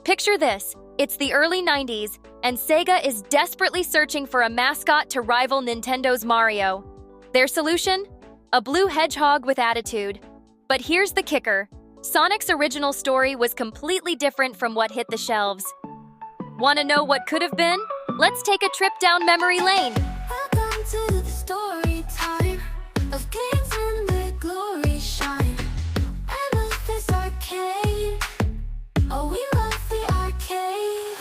Picture this. It's the early 90s, and Sega is desperately searching for a mascot to rival Nintendo's Mario. Their solution? A blue hedgehog with attitude. But here's the kicker. Sonic's original story was completely different from what hit the shelves. Want to know what could have been? Let's take a trip down memory lane. Welcome to the story time of games and their glory shine. And of this arcade. Oh, we love the arcade.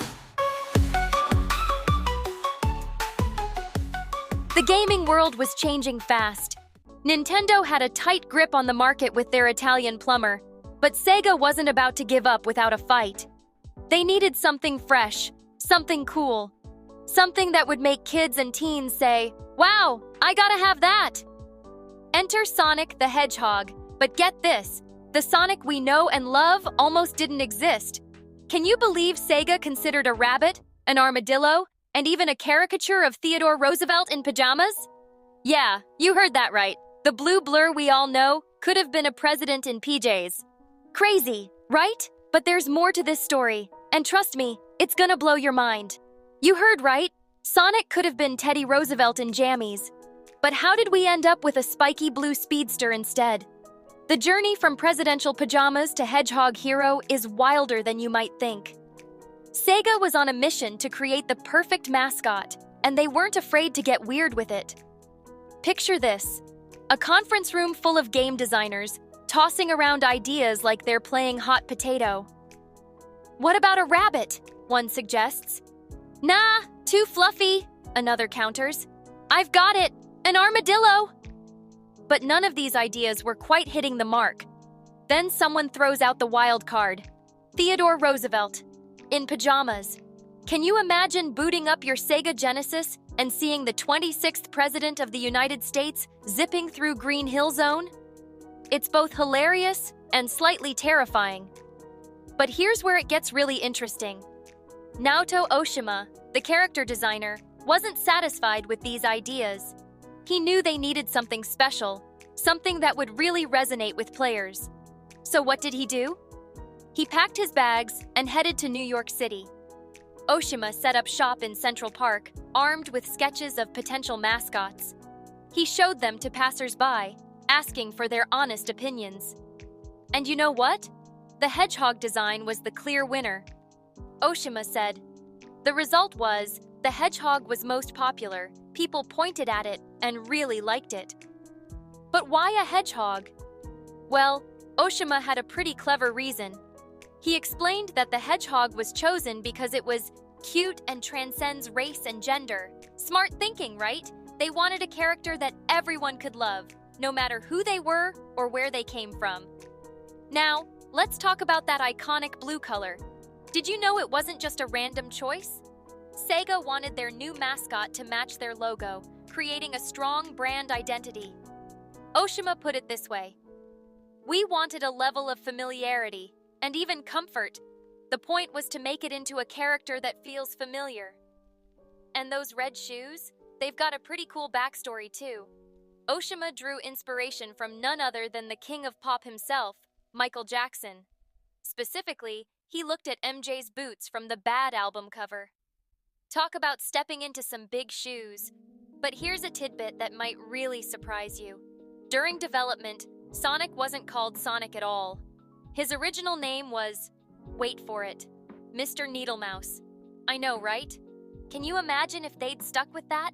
The gaming world was changing fast. Nintendo had a tight grip on the market with their Italian plumber, but Sega wasn't about to give up without a fight. They needed something fresh, something cool, something that would make kids and teens say, "Wow, I gotta have that!" Enter Sonic the Hedgehog, but get this, the Sonic we know and love almost didn't exist. Can you believe Sega considered a rabbit, an armadillo, and even a caricature of Theodore Roosevelt in pajamas? Yeah, you heard that right. The blue blur we all know could have been a president in PJs. Crazy, right? But there's more to this story, and trust me, it's gonna blow your mind. You heard right, Sonic could have been Teddy Roosevelt in jammies. But how did we end up with a spiky blue speedster instead? The journey from presidential pajamas to hedgehog hero is wilder than you might think. Sega was on a mission to create the perfect mascot, and they weren't afraid to get weird with it. Picture this, a conference room full of game designers tossing around ideas like they're playing hot potato. What about a rabbit? One suggests. Nah, too fluffy, another counters. I've got it, an armadillo. But none of these ideas were quite hitting the mark. Then someone throws out the wild card. Theodore Roosevelt, in pajamas. Can you imagine booting up your Sega Genesis and seeing the 26th President of the United States zipping through Green Hill Zone? It's both hilarious and slightly terrifying. But here's where it gets really interesting. Naoto Ohshima, the character designer, wasn't satisfied with these ideas. He knew they needed something special, something that would really resonate with players. So what did he do? He packed his bags and headed to New York City. Ohshima set up shop in Central Park, armed with sketches of potential mascots. He showed them to passers-by, asking for their honest opinions. And you know what? The hedgehog design was the clear winner. Ohshima said, "The result was, the hedgehog was most popular, people pointed at it and really liked it." But why a hedgehog? Well, Ohshima had a pretty clever reason. He explained that the hedgehog was chosen because it was cute and transcends race and gender. Smart thinking, right? They wanted a character that everyone could love, no matter who they were or where they came from. Now, let's talk about that iconic blue color. Did you know it wasn't just a random choice? Sega wanted their new mascot to match their logo, creating a strong brand identity. Ohshima put it this way: "We wanted a level of familiarity, and even comfort. The point was to make it into a character that feels familiar." And those red shoes? They've got a pretty cool backstory too. Ohshima drew inspiration from none other than the king of pop himself, Michael Jackson. Specifically, he looked at MJ's boots from the Bad album cover. Talk about stepping into some big shoes. But here's a tidbit that might really surprise you. During development, Sonic wasn't called Sonic at all. His original name was, wait for it, Mr. Needlemouse. I know, right? Can you imagine if they'd stuck with that?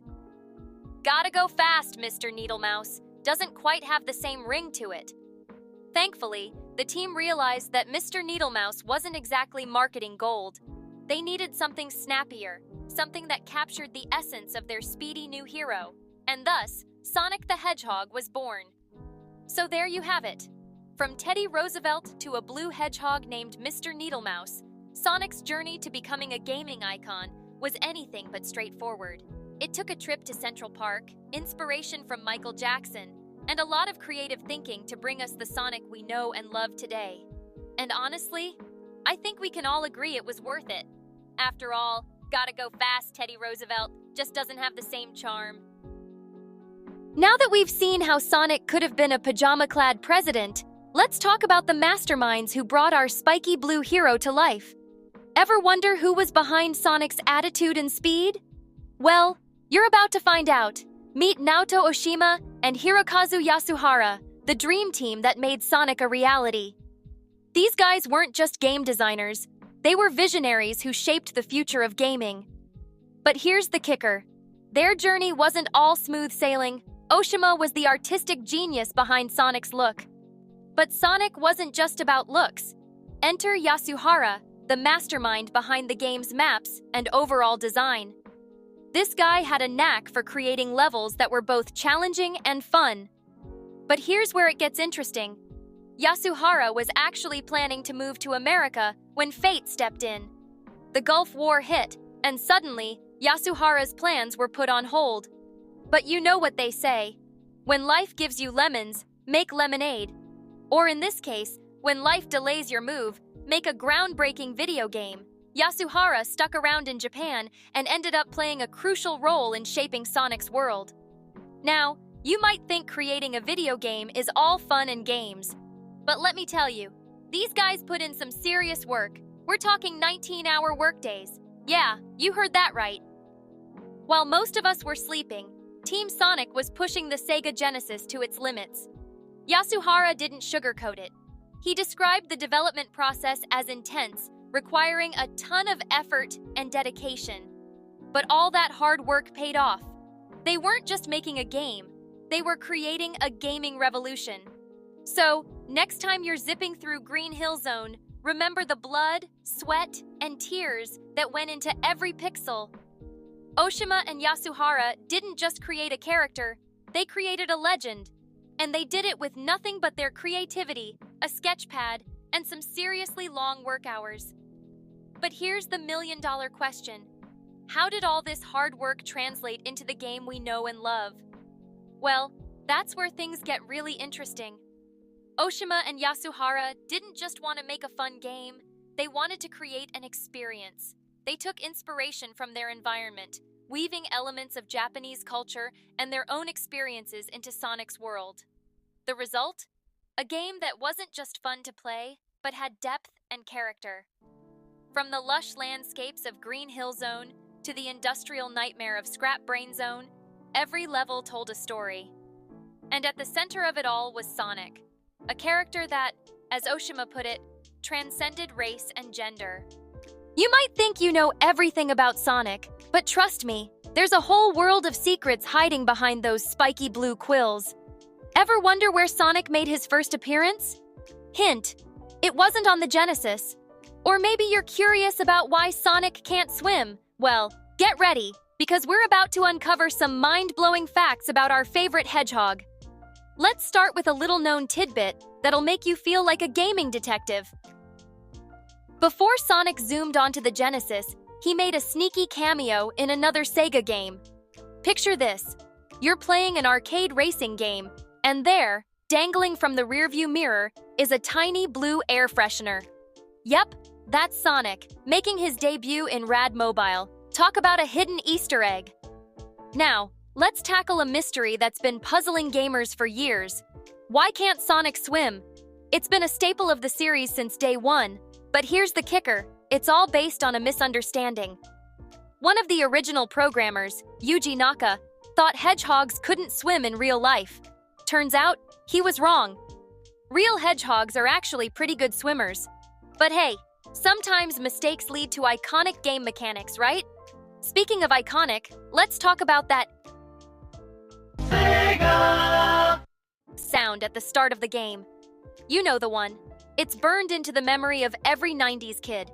Gotta go fast, Mr. Needlemouse. Doesn't quite have the same ring to it. Thankfully, the team realized that Mr. Needlemouse wasn't exactly marketing gold. They needed something snappier, something that captured the essence of their speedy new hero. And thus, Sonic the Hedgehog was born. So there you have it. From Teddy Roosevelt to a blue hedgehog named Mr. Needlemouse, Sonic's journey to becoming a gaming icon was anything but straightforward. It took a trip to Central Park, inspiration from Michael Jackson, and a lot of creative thinking to bring us the Sonic we know and love today. And honestly, I think we can all agree it was worth it. After all, gotta go fast, Teddy Roosevelt just doesn't have the same charm. Now that we've seen how Sonic could have been a pajama-clad president, let's talk about the masterminds who brought our spiky blue hero to life. Ever wonder who was behind Sonic's attitude and speed? Well, you're about to find out. Meet Naoto Ohshima and Hirokazu Yasuhara, the dream team that made Sonic a reality. These guys weren't just game designers, they were visionaries who shaped the future of gaming. But here's the kicker. Their journey wasn't all smooth sailing. Ohshima was the artistic genius behind Sonic's look. But Sonic wasn't just about looks. Enter Yasuhara, the mastermind behind the game's maps and overall design. This guy had a knack for creating levels that were both challenging and fun. But here's where it gets interesting. Yasuhara was actually planning to move to America when fate stepped in. The Gulf War hit, and suddenly, Yasuhara's plans were put on hold. But you know what they say. When life gives you lemons, make lemonade. Or in this case, when life delays your move, make a groundbreaking video game. Yasuhara stuck around in Japan and ended up playing a crucial role in shaping Sonic's world. Now, you might think creating a video game is all fun and games. But let me tell you, these guys put in some serious work. We're talking 19-hour workdays. Yeah, you heard that right. While most of us were sleeping, Team Sonic was pushing the Sega Genesis to its limits. Yasuhara didn't sugarcoat it. He described the development process as intense, requiring a ton of effort and dedication. But all that hard work paid off. They weren't just making a game, they were creating a gaming revolution. So, next time you're zipping through Green Hill Zone, remember the blood, sweat, and tears that went into every pixel. Ohshima and Yasuhara didn't just create a character, they created a legend. And they did it with nothing but their creativity, a sketchpad, and some seriously long work hours. But here's the million-dollar question. How did all this hard work translate into the game we know and love? Well, that's where things get really interesting. Ohshima and Yasuhara didn't just want to make a fun game, they wanted to create an experience. They took inspiration from their environment, weaving elements of Japanese culture and their own experiences into Sonic's world. The result? A game that wasn't just fun to play, but had depth and character. From the lush landscapes of Green Hill Zone to the industrial nightmare of Scrap Brain Zone, every level told a story. And at the center of it all was Sonic, a character that, as Ohshima put it, transcended race and gender. You might think you know everything about Sonic, but trust me, there's a whole world of secrets hiding behind those spiky blue quills. Ever wonder where Sonic made his first appearance? Hint, it wasn't on the Genesis. Or maybe you're curious about why Sonic can't swim. Well, get ready, because we're about to uncover some mind-blowing facts about our favorite hedgehog. Let's start with a little-known tidbit that'll make you feel like a gaming detective. Before Sonic zoomed onto the Genesis, he made a sneaky cameo in another Sega game. Picture this. You're playing an arcade racing game, and there, dangling from the rearview mirror, is a tiny blue air freshener. Yep, that's Sonic, making his debut in Rad Mobile. Talk about a hidden Easter egg. Now, let's tackle a mystery that's been puzzling gamers for years. Why can't Sonic swim? It's been a staple of the series since day one, but here's the kicker. It's all based on a misunderstanding. One of the original programmers, Yuji Naka, thought hedgehogs couldn't swim in real life. Turns out, he was wrong. Real hedgehogs are actually pretty good swimmers. But hey, sometimes mistakes lead to iconic game mechanics, right? Speaking of iconic, let's talk about that Sega sound at the start of the game. You know the one. It's burned into the memory of every 90s kid.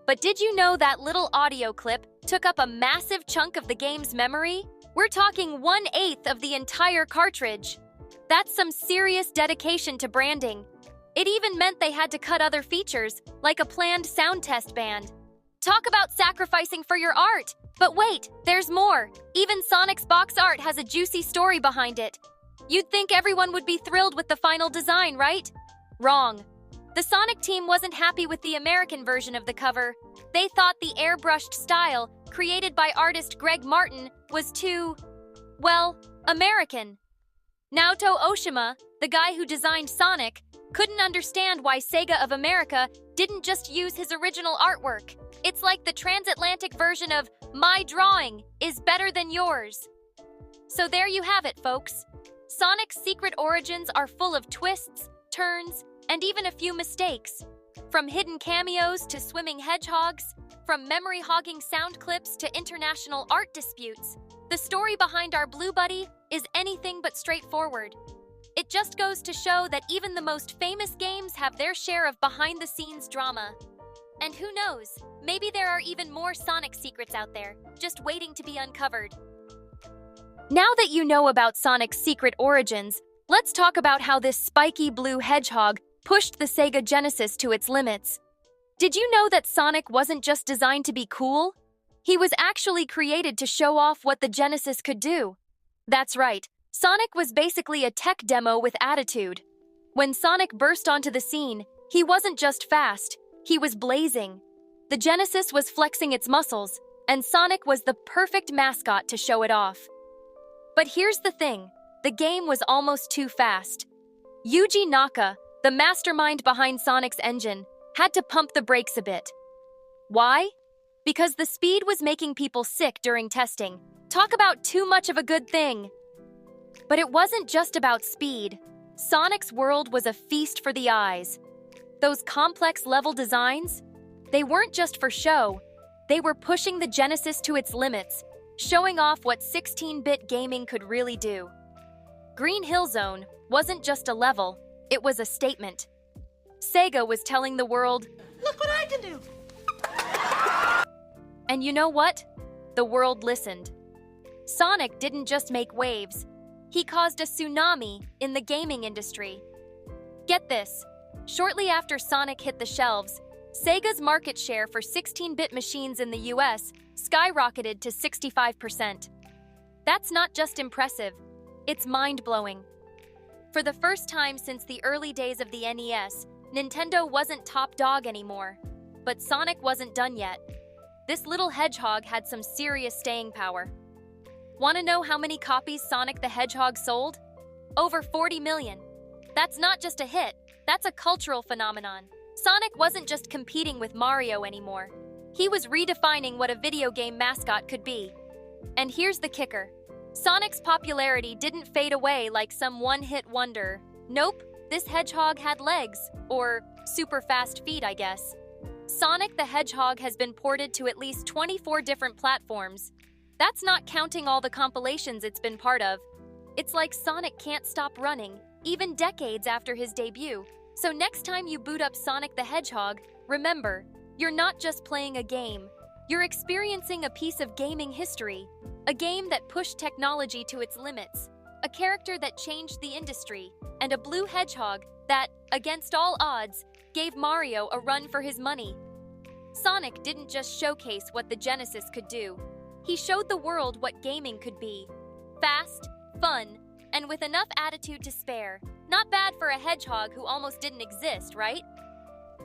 But did you know that little audio clip took up a massive chunk of the game's memory? We're talking 1/8 of the entire cartridge. That's some serious dedication to branding. It even meant they had to cut other features, like a planned sound test band. Talk about sacrificing for your art! But wait, there's more. Even Sonic's box art has a juicy story behind it. You'd think everyone would be thrilled with the final design, right? Wrong. The Sonic team wasn't happy with the American version of the cover. They thought the airbrushed style, created by artist Greg Martin, was too, well, American. Naoto Ohshima, the guy who designed Sonic, couldn't understand why Sega of America didn't just use his original artwork. It's like the transatlantic version of my drawing is better than yours. So there you have it, folks. Sonic's secret origins are full of twists, turns, and even a few mistakes. From hidden cameos to swimming hedgehogs, from memory-hogging sound clips to international art disputes, the story behind our Blue Buddy is anything but straightforward. It just goes to show that even the most famous games have their share of behind-the-scenes drama. And who knows, maybe there are even more Sonic secrets out there, just waiting to be uncovered. Now that you know about Sonic's secret origins, let's talk about how this spiky blue hedgehog pushed the Sega Genesis to its limits. Did you know that Sonic wasn't just designed to be cool? He was actually created to show off what the Genesis could do. That's right, Sonic was basically a tech demo with attitude. When Sonic burst onto the scene, he wasn't just fast, he was blazing. The Genesis was flexing its muscles, and Sonic was the perfect mascot to show it off. But here's the thing, the game was almost too fast. Yuji Naka, the mastermind behind Sonic's engine, had to pump the brakes a bit. Why? Because the speed was making people sick during testing. Talk about too much of a good thing. But it wasn't just about speed. Sonic's world was a feast for the eyes. Those complex level designs, they weren't just for show. They were pushing the Genesis to its limits, showing off what 16-bit gaming could really do. Green Hill Zone wasn't just a level, it was a statement. Sega was telling the world, "Look what I can do!" And you know what? The world listened. Sonic didn't just make waves, he caused a tsunami in the gaming industry. Get this, shortly after Sonic hit the shelves, Sega's market share for 16-bit machines in the US skyrocketed to 65%. That's not just impressive, it's mind-blowing. For the first time since the early days of the NES, Nintendo wasn't top dog anymore. But Sonic wasn't done yet. This little hedgehog had some serious staying power. Want to know how many copies Sonic the Hedgehog sold? Over 40 million. That's not just a hit, that's a cultural phenomenon. Sonic wasn't just competing with Mario anymore. He was redefining what a video game mascot could be. And here's the kicker. Sonic's popularity didn't fade away like some one-hit wonder. Nope, this hedgehog had legs, or super fast feet, I guess. Sonic the Hedgehog has been ported to at least 24 different platforms. That's not counting all the compilations it's been part of. It's like Sonic can't stop running, even decades after his debut. So next time you boot up Sonic the Hedgehog, remember, you're not just playing a game. You're experiencing a piece of gaming history. A game that pushed technology to its limits. A character that changed the industry. And a blue hedgehog that, against all odds, gave Mario a run for his money. Sonic didn't just showcase what the Genesis could do. He showed the world what gaming could be. Fast, fun, and with enough attitude to spare. Not bad for a hedgehog who almost didn't exist, right?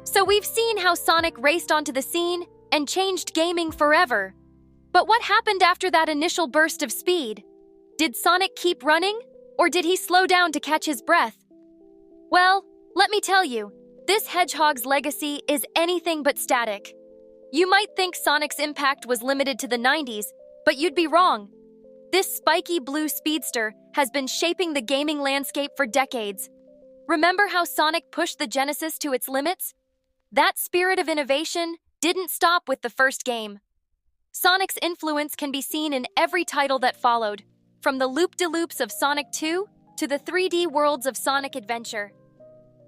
So we've seen how Sonic raced onto the scene and changed gaming forever. But what happened after that initial burst of speed? Did Sonic keep running, or did he slow down to catch his breath? Well, let me tell you, this hedgehog's legacy is anything but static. You might think Sonic's impact was limited to the 90s, but you'd be wrong. This spiky blue speedster has been shaping the gaming landscape for decades. Remember how Sonic pushed the Genesis to its limits? That spirit of innovation didn't stop with the first game. Sonic's influence can be seen in every title that followed, from the loop-de-loops of Sonic 2 to the 3D worlds of Sonic Adventure.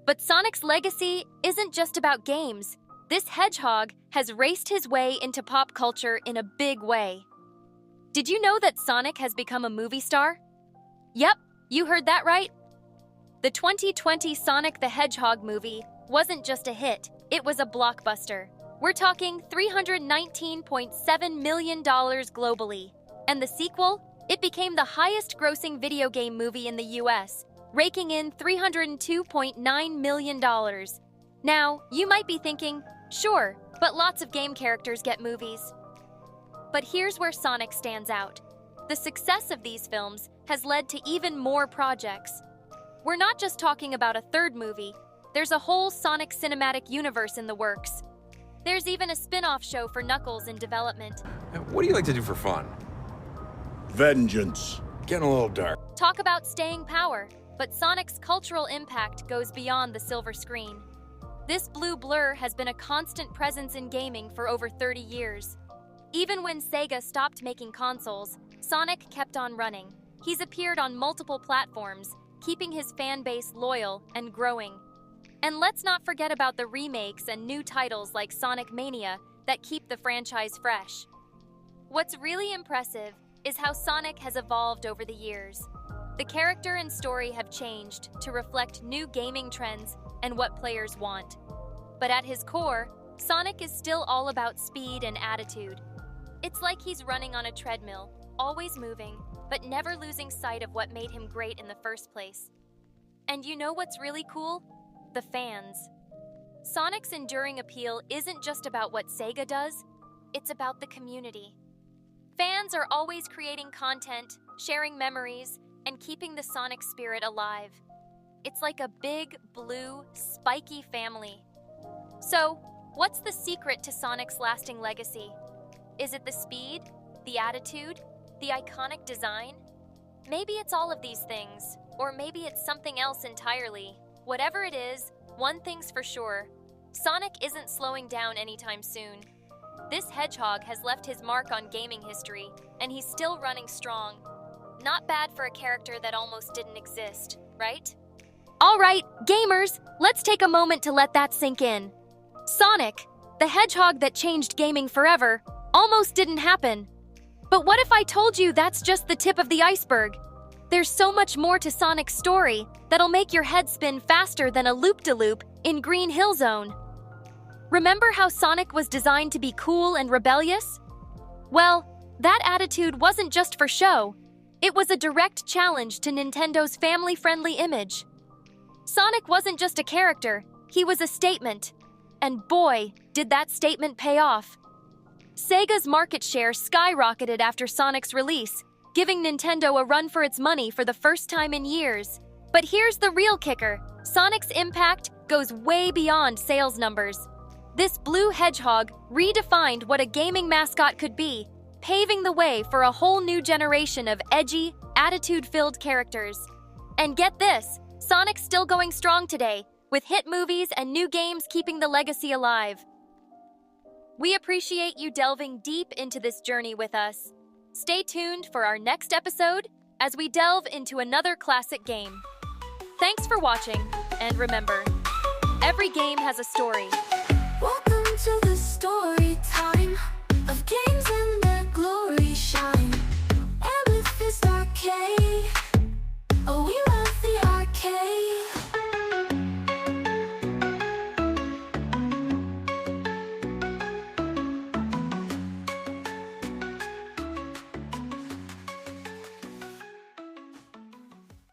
But Sonic's legacy isn't just about games. This hedgehog has raced his way into pop culture in a big way. Did you know that Sonic has become a movie star? Yep, you heard that right. The 2020 Sonic the Hedgehog movie wasn't just a hit, it was a blockbuster. We're talking $319.7 million globally. And the sequel? It became the highest-grossing video game movie in the US, raking in $302.9 million. Now, you might be thinking, sure, but lots of game characters get movies. But here's where Sonic stands out. The success of these films has led to even more projects. We're not just talking about a third movie, there's a whole Sonic cinematic universe in the works. There's even a spin-off show for Knuckles in development. What do you like to do for fun? Vengeance. Getting a little dark. Talk about staying power, but Sonic's cultural impact goes beyond the silver screen. This blue blur has been a constant presence in gaming for over 30 years. Even when Sega stopped making consoles, Sonic kept on running. He's appeared on multiple platforms, keeping his fan base loyal and growing. And let's not forget about the remakes and new titles like Sonic Mania that keep the franchise fresh. What's really impressive is how Sonic has evolved over the years. The character and story have changed to reflect new gaming trends and what players want. But at his core, Sonic is still all about speed and attitude. It's like he's running on a treadmill, always moving, but never losing sight of what made him great in the first place. And you know what's really cool? The fans. Sonic's enduring appeal isn't just about what Sega does, it's about the community. Fans are always creating content, sharing memories, and keeping the Sonic spirit alive. It's like a big, blue, spiky family. So, what's the secret to Sonic's lasting legacy? Is it the speed, the attitude, the iconic design? Maybe it's all of these things, or maybe it's something else entirely. Whatever it is, one thing's for sure. Sonic isn't slowing down anytime soon. This hedgehog has left his mark on gaming history, and he's still running strong. Not bad for a character that almost didn't exist, right? All right, gamers, let's take a moment to let that sink in. Sonic, the hedgehog that changed gaming forever, almost didn't happen. But what if I told you that's just the tip of the iceberg? There's so much more to Sonic's story that'll make your head spin faster than a loop-de-loop in Green Hill Zone. Remember how Sonic was designed to be cool and rebellious? Well, that attitude wasn't just for show. It was a direct challenge to Nintendo's family-friendly image. Sonic wasn't just a character, he was a statement. And boy, did that statement pay off. Sega's market share skyrocketed after Sonic's release, giving Nintendo a run for its money for the first time in years. But here's the real kicker. Sonic's impact goes way beyond sales numbers. This blue hedgehog redefined what a gaming mascot could be, paving the way for a whole new generation of edgy, attitude-filled characters. And get this, Sonic's still going strong today, with hit movies and new games keeping the legacy alive. We appreciate you delving deep into this journey with us. Stay tuned for our next episode as we delve into another classic game. Thanks for watching, and remember, every game has a story. Welcome to the story time of games and their glory shine. Amethyst Arcade. Oh, we love the arcade.